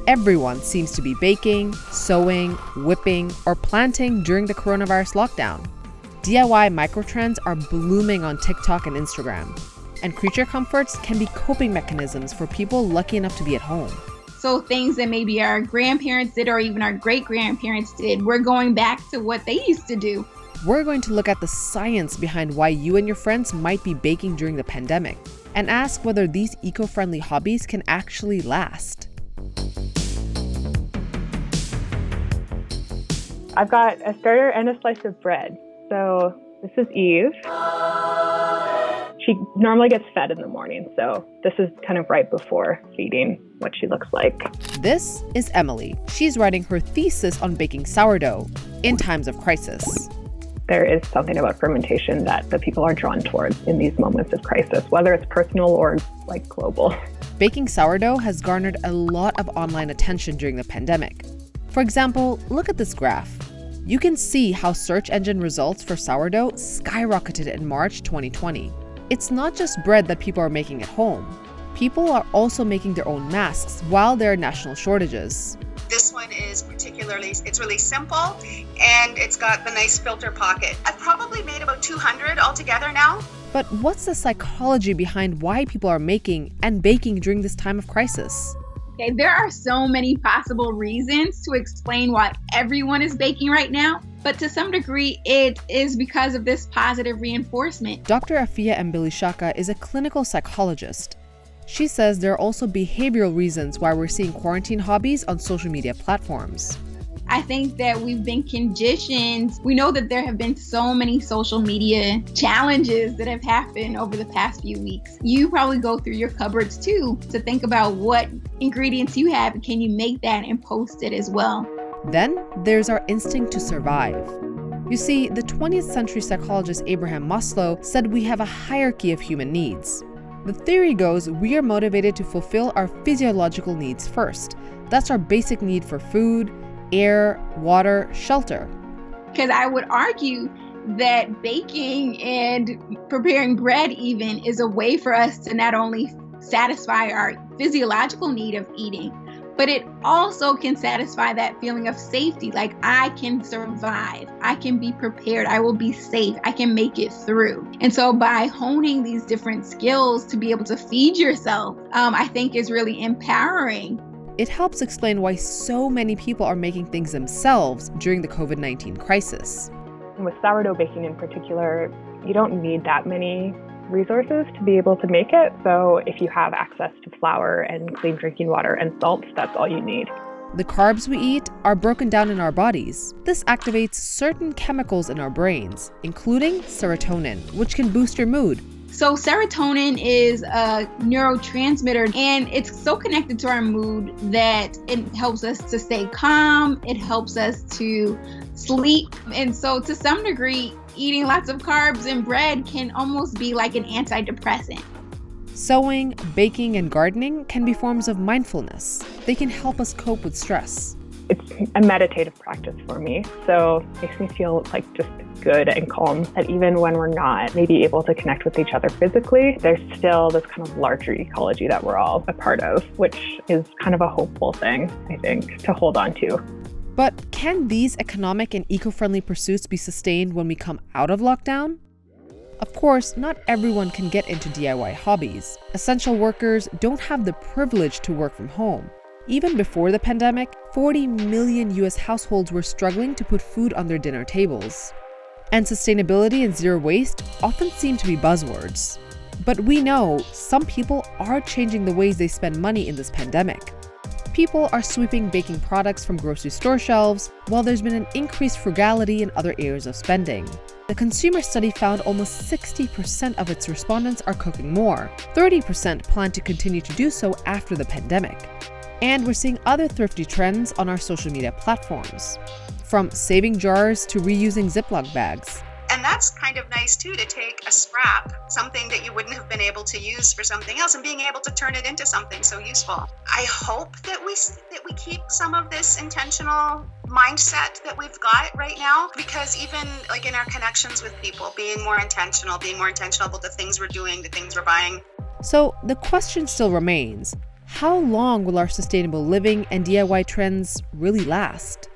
Everyone seems to be baking, sewing, whipping, or planting during the coronavirus lockdown. DIY microtrends are blooming on TikTok and Instagram, and creature comforts can be coping mechanisms for people lucky enough to be at home. So things that maybe our grandparents did or even our great-grandparents did, we're going back to what they used to do. We're going to look at the science behind why you and your friends might be baking during the pandemic and ask whether these eco-friendly hobbies can actually last. I've got a starter and a slice of bread. So this is Eve. She normally gets fed in the morning, so this is kind of right before feeding what she looks like. This is Emily. She's writing her thesis on baking sourdough in times of crisis. There is something about fermentation that the people are drawn towards in these moments of crisis, whether it's personal or like global. Baking sourdough has garnered a lot of online attention during the pandemic. For example, look at this graph. You can see how search engine results for sourdough skyrocketed in March 2020. It's not just bread that people are making at home. People are also making their own masks while there are national shortages. This one is it's really simple, and it's got the nice filter pocket. I've probably made about 200 altogether now. But what's the psychology behind why people are making and baking during this time of crisis? Okay, there are so many possible reasons to explain why everyone is baking right now, but to some degree, it is because of this positive reinforcement. Dr. Afiya Mbilishaka is a clinical psychologist. She says there are also behavioral reasons why we're seeing quarantine hobbies on social media platforms. I think that we've been conditioned. We know that there have been so many social media challenges that have happened over the past few weeks. You probably go through your cupboards too to think about what ingredients you have and can you make that and post it as well. Then there's our instinct to survive. You see, the 20th century psychologist Abraham Maslow said we have a hierarchy of human needs. The theory goes we are motivated to fulfill our physiological needs first. That's our basic need for food, air, water, shelter. Because I would argue that baking and preparing bread even is a way for us to not only satisfy our physiological need of eating, but it also can satisfy that feeling of safety. Like I can survive, I can be prepared, I will be safe, I can make it through. And so by honing these different skills to be able to feed yourself, I think is really empowering. It helps explain why so many people are making things themselves during the COVID-19 crisis. And with sourdough baking in particular, you don't need that many resources to be able to make it. So if you have access to flour and clean drinking water and salt, that's all you need. The carbs we eat are broken down in our bodies. This activates certain chemicals in our brains, including serotonin, which can boost your mood. So serotonin is a neurotransmitter, and it's so connected to our mood that it helps us to stay calm, it helps us to sleep. And so to some degree, eating lots of carbs and bread can almost be like an antidepressant. Sewing, baking, and gardening can be forms of mindfulness. They can help us cope with stress. It's a meditative practice for me, so it makes me feel like just good and calm that even when we're not maybe able to connect with each other physically, there's still this kind of larger ecology that we're all a part of, which is kind of a hopeful thing, I think, to hold on to. But can these economic and eco-friendly pursuits be sustained when we come out of lockdown? Of course, not everyone can get into DIY hobbies. Essential workers don't have the privilege to work from home. Even before the pandemic, 40 million US households were struggling to put food on their dinner tables. And sustainability and zero waste often seem to be buzzwords. But we know some people are changing the ways they spend money in this pandemic. People are sweeping baking products from grocery store shelves, while there's been an increased frugality in other areas of spending. The consumer study found almost 60% of its respondents are cooking more. 30% plan to continue to do so after the pandemic. And we're seeing other thrifty trends on our social media platforms, from saving jars to reusing Ziploc bags. And that's kind of nice too, to take a scrap, something that you wouldn't have been able to use for something else, and being able to turn it into something so useful. I hope that we keep some of this intentional mindset that we've got right now, because even like in our connections with people, being more intentional about the things we're doing, the things we're buying. So the question still remains, how long will our sustainable living and DIY trends really last?